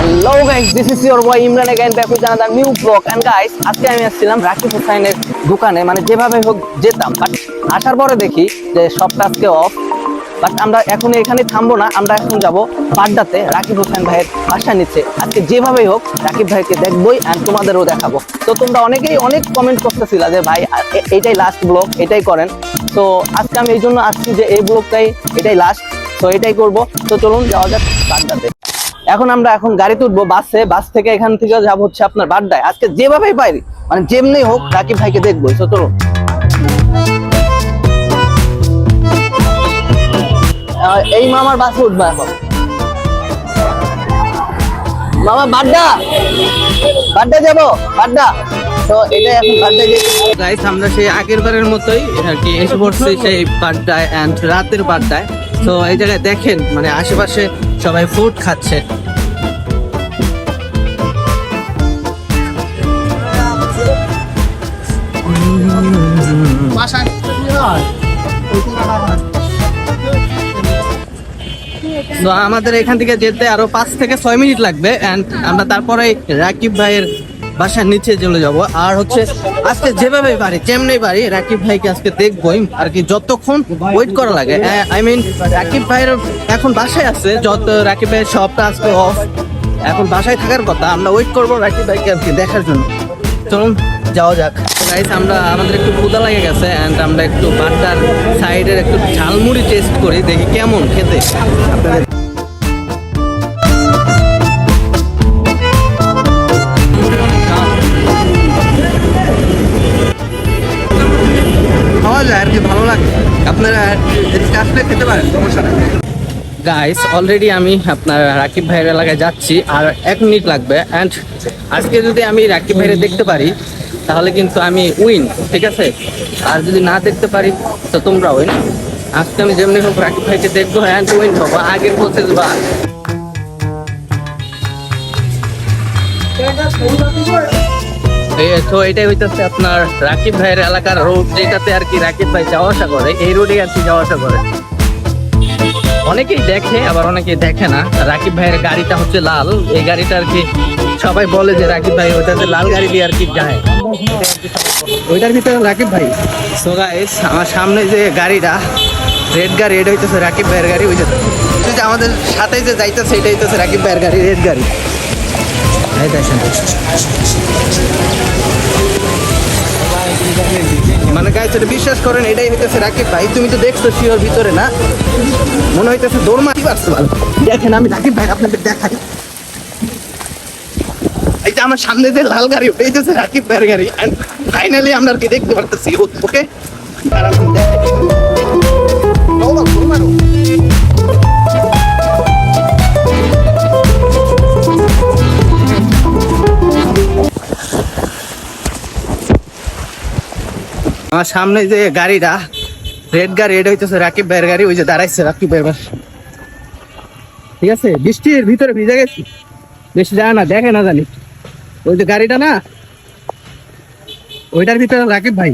Hello guys, this is your boy Imran again back with another new vlog. And guys, আজকে আমি আসছিলাম রাকিব হোসেনের দোকানে, মানে যেভাবে হোক যেতাম, বাট আসার পরে দেখি যে সবটা আজকে অফ। বাট আমরা এখন এখানে থামবো না, আমরা এখন যাব বাড্ডাতে রাকিব হোসেন ভাইয়ের বাসা নিচে। আজকে যেভাবেই হোক রাকিব ভাইকে দেখবোই অ্যান্ড তোমাদেরও দেখাবো। তো তোমরা অনেকেই অনেক কমেন্ট করতেছিলা যে ভাই এইটাই লাস্ট ব্লগ, এটাই করেন। তো আজকে আমি এই জন্য আসছি যে এই ব্লগটাই এটাই লাস্ট, তো এটাই করবো। তো চলুন যাওয়া যাক বাড্ডাতে। আমরা এখন গাড়িতে উঠবো, বাস থেকে এখান থেকে যাবো হচ্ছে আপনার বাড্ডায়। আজকে যেভাবেই পারি, মানে যেমনি হোক রাকিব ভাইকে দেখবো। তো চলুন, এই মামার বাসে উঠবো এখন। মামা বাড্ডা যাবো, বাড্ডা। তো এটা এখন বাড্ডায় গাইস, আমরা সেই আগের বারের মতোই আর কি এসে পড়ছি সেই বাড্ডায়, এন্ড রাতের বাড্ডায়। তো এই জায়গায় দেখেন মানে আশেপাশে সবাই ফুড খাচ্ছে। তো আমাদের এখান থেকে যেতে আরো 5 থেকে 6 মিনিট লাগবে, এন্ড আমরা তারপরে রাকিব ভাইয়ের বাসার নিচে চলে যাব। আর হচ্ছে আজকে যেভাবে পারি যেমনি পারি রাকিব ভাইকে আজকে দেখবই আর কি, যতক্ষণ ওয়েট করা লাগে। আই মিন রাকিব ভাইয়ের এখন বাসায় আছে, যত রাকিব ভাইয়ের সবটা আজকে অফ, এখন বাসায় থাকার কথা। আমরা ওয়েট করবো রাকিব ভাইকে আর কি দেখার জন্য। চলুন যাওয়া যাক গাইস। আমাদের একটু ক্ষুধা লেগে গেছে, এন্ড আমরা একটু বাড্ডার সাইডের একটু ঝালমুড়ি টেস্ট করি, দেখি কেমন খেতে। আপনাদের খাওয়া যায় আর কি, ভালো লাগে। আপনারা আসলে খেতে পারেন, সমস্যা নেই। গাইস অলরেডি আমি আপনার রাকিব ভাইয়ের এলাকায় যাচ্ছি, আর 1 মিনিট লাগবে। অ্যান্ড আজকে যদি আমি রাকিব ভাইয়ের দেখতে পারি তাহলে কিন্তু আমি উইন, ঠিক আছে? আর যদি না দেখতে পারি তো তোমরা উইন। আজকে আমি যেমনি হোক রাকিব ভাইকে দেখবো অ্যান্ড উইন হবো। আগের প্রসেস বা তো এটাই হইতেছে আপনার রাকিব ভাইয়ের এলাকার রোড, যেটাতে আর কি রাকিব ভাই যাওয়া আসা করে। এই রোডে আর কি যাওয়া আসা করে। অনেকেই দেখে আবার অনেকেই দেখে না। রাকিব ভাইয়ের গাড়িটা হচ্ছে লাল, এই গাড়িটা আর কি সবাই বলে যে রাকিব ভাই ওইটাতে লাল গাড়ি দিয়ে আর কি যায়, ওইটার ভিতরে রাকিব ভাই। সো গাইস, আমার সামনে যে গাড়িটা রেড গাড়ি, এটা হইতেছে রাকিব ভাইয়ের গাড়ি। ওই যে আমাদের সাথে যে যাইতেছে এটা হইতেছে রাকিব ভাইয়ের গাড়ি, রেড গাড়ি। মানে গাইস এটা বিশ্বাস করেন, এটাই হইতেছে রাকিব ভাই। তুমি তো দেখছো শিওর ভিতরে না, মনে হইতেছে দৌড় মারি পারছো। ভালো দেখেন, আমি রাকিব ভাই আপনাদের দেখাই। এই যে আমার সামনে যে লাল গাড়ি, ওটা হইতেছে রাকিব ভাইয়ের গাড়ি। এন্ড ফাইনালি আমরা আর কি দেখতে পারতেছি ওকে। আমার সামনে যে গাড়িটা রেড গাড়ি, এটা হইতেছে রাকিব ভাইয়ের গাড়ি। ওই যে দাঁড়াইছে রাকিব ভাইয়ের বাসা, ঠিক আছে? বৃষ্টির ভিতরে ভিজে গেছি, বেশি যায় না, দেখে না জানি। ওই যে গাড়িটা না, ওইটার ভিতরে রাকিব ভাই।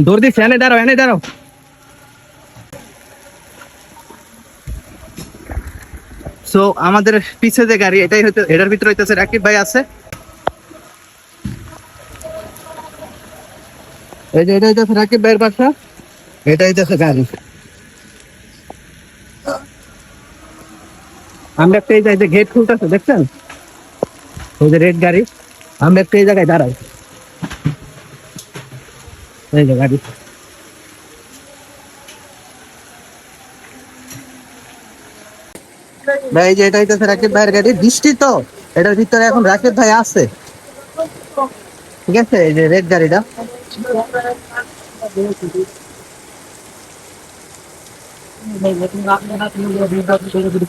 দৌড় দিচ্ছে, এনে দাঁড়াও, এনে দাঁড়াও। সো আমাদের পিছে যে গাড়ি, এটাই হইতে, এটার ভিতরে হইতেছে রাকিব ভাই আছে। এই যে এটা হইতেছে রাকিব ভাইয়ের বাসা, এটা হইতেছে গাড়ি। আমরা একটা এই যে গেট খুলতেছে দেখছেন, ওই যে রেড গাড়ি। আমরা একটা এই জায়গায় দাঁড়াই, এই যে গাড়ি। ভাই এই যে এটা হইতেছে রাকিব ভাইয়ের গাড়ি। বৃষ্টি তো, এটার ভিতরে এখন রাকিব ভাই আছে, ঠিক আছে? এই যে রেড গাড়িটা।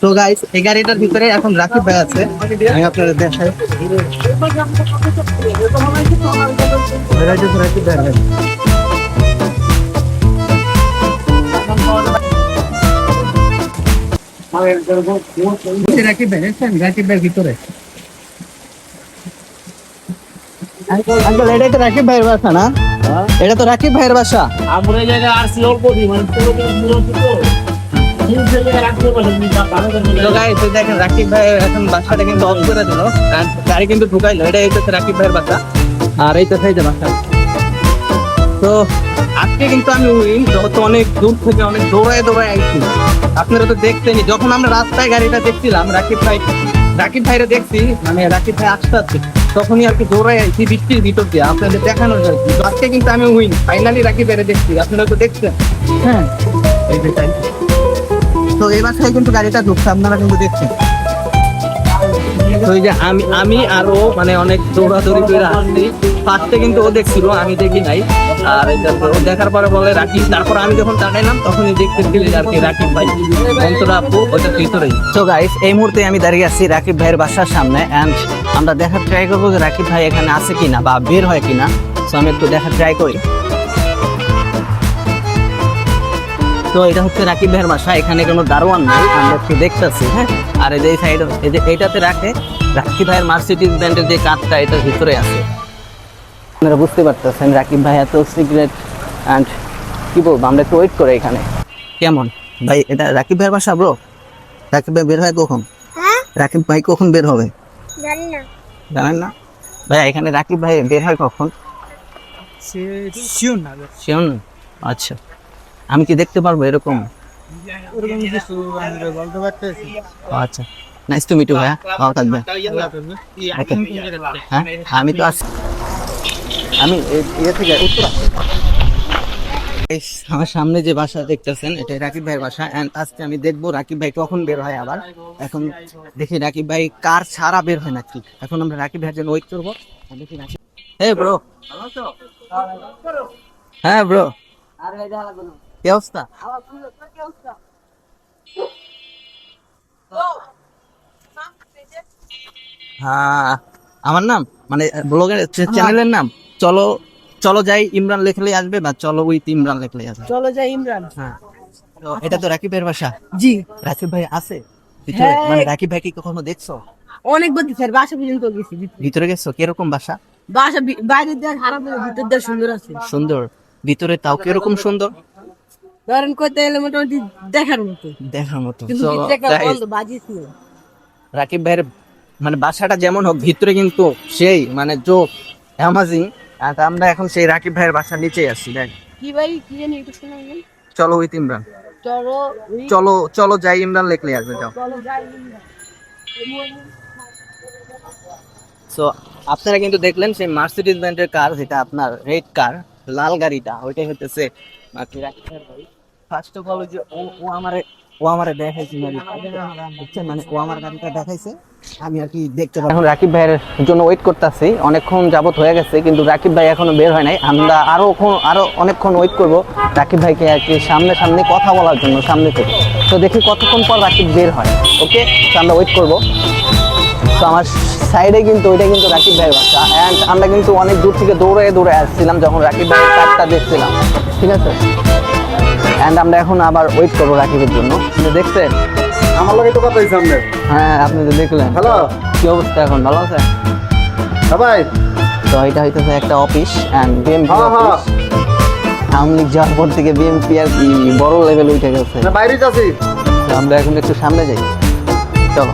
তো গাইস এই গাড়িটার ভিতরে এখন রাকিব ভাই আছে, আমি আপনাদের দেখাই। রাকিব ভাই রাকিব ভাই দেখছেন, রাকিব ভাইয়ের ভিতরে। আঙ্কেল এটাই তো রাকিব ভাইয়ের বাসা না? এটা তো রাকিব ভাইয়ের বাসা। আমরা এই জায়গায় আসছি অল্প দিন, মানে তো গাইস দেখেন রাকিব ভাই এখন বাসাটা কিন্তু অফ করে দিল, আর গাড়ি কিন্তু ঢুকাইলো। এটা হচ্ছে রাকিব ভাইয়ের বাসা, আর এইটা সেই যে বাসা। তো আজকে কিন্তু আমি উইন, যত অনেক দূর থেকে অনেক দৌড়ায় আইছি। আপনারা তো দেখতেনি, যখন আমরা রাস্তায় গাড়িটা দেখছিলাম রাকিব ভাইরে দেখছি, মানে রাকিব ভাই আসতে তখনই আর কি দৌড়ায় আইছি বৃষ্টির ভিতর দিয়ে আপনাদের দেখানোর জন্য। তো আজকে কিন্তু আমি উইন, ফাইনালি রাকিব ভাইরে দেখছি। আপনারা তো দেখছেন, হ্যাঁ এই যে তাই। তো এই বাসায় কিন্তু গাড়িটা ঢুকছে, আপনারা কিন্তু দেখছেন। তো এই যে আমি আরো মানে অনেক দৌড়াদৌড়ি করে আসছি। ফার্স্টে কিন্তু ও দেখছিল, আমি দেখি নাই। আর ও দেখার পরে বলে রাকিব, তারপর আমি যখন তাকাইলাম তখনই দেখতেছিলি আর কি রাকিব ভাই অন্তরা আপু ওটার ভিতরেই। তো গাইস এই মুহূর্তে আমি দাঁড়িয়ে আছি রাকিব ভাইয়ের বাসার সামনে, এন্ড আমরা দেখার ট্রাই করবো যে রাকিব ভাই এখানে আছে কিনা বা বের হয় কিনা। তো আমি একটু দেখার ট্রাই করি। তো এটা হচ্ছে রাকিব ভাইয়ের বাসা, এখানে কোনো দারোয়ান নেই, আমরা একটু দেখতেছি। হ্যাঁ, আর এই যে সাইড এই যে এইটাতে রাখে রাকিব ভাইয়ের মার্সিডিজ ব্র্যান্ডের যে কাঠটা এটার ভিতরে আছে। আপনারা বুঝতে পারতেছেন রাকিব ভাই এত সিগারেট, অ্যান্ড কি বলবো, আমরা একটু ওয়েট করে এখানে। কেমন ভাই, এটা রাকিব ভাইয়ের বাসা ব্রো? রাকিব ভাই বের হয় কখন? রাকিব ভাই কখন বের হবে জানেন না ভাই? এখানে রাকিব ভাই বের হয় কখন? শিওর? আচ্ছা, আমি কি দেখতে পারবো এরকম? আচ্ছা, নাইস টু মিট ইউ ভাইয়া, ভালো থাকবেন। হ্যাঁ, আমি তো আছি, আমি ইয়ে থেকে উত্তরা। আমার সামনে যে বাসা দেখতেছেন এটা রাকিব ভাইয়ের বাসা, এন্ড আজকে আমি দেখবো রাকিব ভাই কখন বের হয়। আবার এখন দেখি রাকিব ভাই কার ছাড়া বের হয় নাকি। এখন আমরা রাকিব ভাইয়ের জন্য ওয়েট করবো। দেখি রাকিব, হ্যাঁ ব্রো, হ্যাঁ ব্রো, কি অবস্থা? হ্যাঁ, আমার নাম মানে ব্লগের চ্যানেলের নাম চলো চলো যাই ইমরান লেখলেই আসবে, বা চলো উইথ ইমরান লেখলেই আসবে। চলো যাই ইমরান। হ্যাঁ, তো এটা তো রাকিবের বাসা। জি, রাকিব ভাই আছে ভিতরে? হ্যাঁ। মানে রাকিব ভাই কি কখনো দেখছো? অনেকবার দিচ্ছে, বাসা পর্যন্ত গেছি। ভিতরে গেছো? কিরকম বাসা? বাসা বাইরের দেখ খারাপ, ভিতর দেখ সুন্দর আছে। সুন্দর? ভিতরে তাও কিরকম সুন্দর? ধরেন করতে গেলে মোটামুটি দেখার মতো, দেখার মতো। কিন্তু So, ভিতরে একটা guys, বন্ধ বাজিস না। রাকিব ভাইয়ের মানে বাসাটা যেমন হোক ভিতরে কিন্তু সেই মানে জোক অ্যামাজিং। আর আমরা এখন সেই রাকিব ভাইয়ের বাসার নিচেই আসছি। দেখ, কি ভাই, কি জানি একটু শোনাবেন? চলো উইথ ইমরান, চলো চলো চলো যাই ইমরান লেখলেই আসবে। যাও। চলো যাই ইমরান। সো আপনারা কিন্তু দেখলেন সেই মার্সিডিজ ব্র্যান্ডের কার, যেটা আপনার রেড কার, লাল গাড়িটা, ওইটাই হতেছে ফার্স্ট অফ অল যে ও আমারে দেখাইছে, বুঝছেন? মানে ও আমার গাড়িটা দেখাইছে, আমি আর কি দেখতে পাই। এখন রাকিব ভাইয়ের জন্য ওয়েট করতেছি, অনেকক্ষণ যাবত হয়ে গেছে, কিন্তু রাকিব ভাই এখনো বের হয় নাই। আমরা আরো অনেকক্ষণ ওয়েট করব রাকিব ভাইকে আর কি সামনে কথা বলার জন্য, সামনে থেকে। তো দেখি কতক্ষণ পর রাকিব বের হয়। ওকে, তো আমরা ওয়েট করবো। তো আমার সাইডে কিন্তু ওইটা কিন্তু রাকিব ভাইয়ের বাসা, অ্যান্ড আমরা কিন্তু অনেক দূর থেকে দৌড়ে আসছিলাম যখন রাকিব ভাইয়ের কার্ডটা দেখছিলাম। ঠিক আছে, অ্যান্ড আমরা এখন আবার ওয়েট করবো রাকিবের জন্য। আপনি দেখছেন আমার লগে তো কথা হইছে আপনার। হ্যাঁ, আপনি তো দেখলেন। হ্যালো, কি অবস্থা এখন, ভালো আছেন? সবাই তো এটা হইতেছে একটা অফিস, অ্যান্ড বিএমপি হ্যাঁ, হ্যাঁ। অফিস। আওয়ামী লীগ যাওয়ার পর থেকে বিএমপি আর কি বড় লেভেল উঠে গেছে। না বাইরে যাচ্ছি। তো আমরা এখন একটু সামনে যাই, চলো।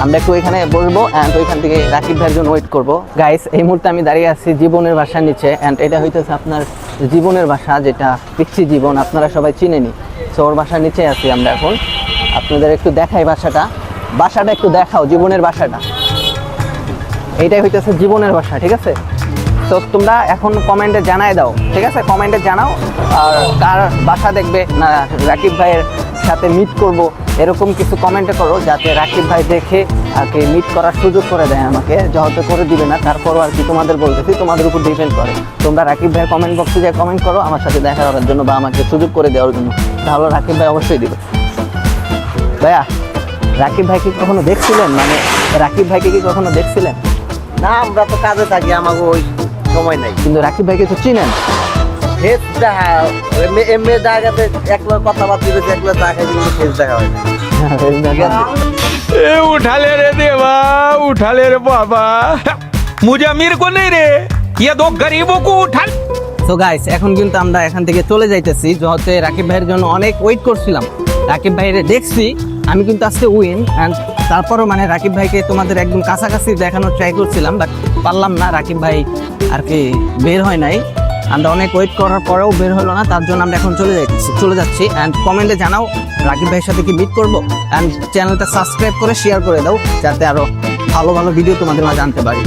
আমরা একটু এখানে বসবো, অ্যান্ড ওইখান থেকে রাকিব ভাইয়ের জন্য ওয়েট করবো। গাইস এই মুহূর্তে আমি দাঁড়িয়ে আছি জীবনের বাসার নিচে, অ্যান্ড এটা হইতেছে আপনার জীবনের বাসা, যেটা পিচ্ছি জীবন, আপনারা সবাই চিনেনি। তো ওর বাসার নিচে আছি আমরা এখন। আপনাদের একটু দেখাই বাসাটা একটু দেখাও, জীবনের বাসাটা। এইটাই হইতেছে জীবনের বাসা, ঠিক আছে? তো তোমরা এখন কমেন্টে জানাই দাও, ঠিক আছে? কমেন্টে জানাও আর কার বাসা দেখবে না রাকিব ভাইয়ের সাথে মিট করব, এরকম কিছু কমেন্টে করো, যাতে রাকিব ভাই দেখে আর কি মিট করার সুযোগ করে দেয় আমাকে। যেহেতু করে দিবে না, তারপরও আর কি তোমাদের বলতেছি, তোমাদের উপর ডিপেন্ড করে। তোমরা রাকিব ভাইয়ের কমেন্ট বক্সে যে কমেন্ট করো আমার সাথে দেখা করার জন্য বা আমাকে সুযোগ করে দেওয়ার জন্য, তাহলে রাকিব ভাই অবশ্যই দিবে। ভাইয়া, রাকিব ভাইকে কখনো দেখছিলেন? মানে রাকিব ভাইকে কি কখনো দেখছিলেন? না, আমরা তো কাজে থাকি, আমাকে ওই সময় নাই। কিন্তু রাকিব ভাইকে তো চিনেন। ফেস দেখা এমনি জায়গাতে একলা কথাবার্তা করে একলা দেখা কিন্তু ফেস দেখা হয় না। ए उठा ले रे देवा, उठा ले रे बाबा, मुझे अमीर को नहीं रे, ये दो गरीबों को उठा। তো গাইস এখন কিন্তু আমরা এখান থেকে চলে যাইতেছি, যেহেতু রাকিব ভাইয়ের জন্য অনেক ওয়েট করছিলাম। রাকিব ভাইরে দেখছি, আমি কিন্তু আজকে উইন। অ্যান্ড তারপরও মানে রাকিব ভাইকে তোমাদের একদম কাছাকাছি দেখানোর ট্রাই করছিলাম, বাট পারলাম না। রাকিব ভাই আর কি বের হয় নাই, আমরা অনেক ওয়েট করার পরেও বের হলো না, তার জন্য আমরা এখন চলে যাচ্ছি। অ্যান্ড কমেন্টে জানাও রাকিব ভাইয়ের সাথে কি মিট করবো। অ্যান্ড চ্যানেলটা সাবস্ক্রাইব করে শেয়ার করে দাও, যাতে আরো ভালো ভালো ভিডিও তোমাদের মাঝে আনতে পারি।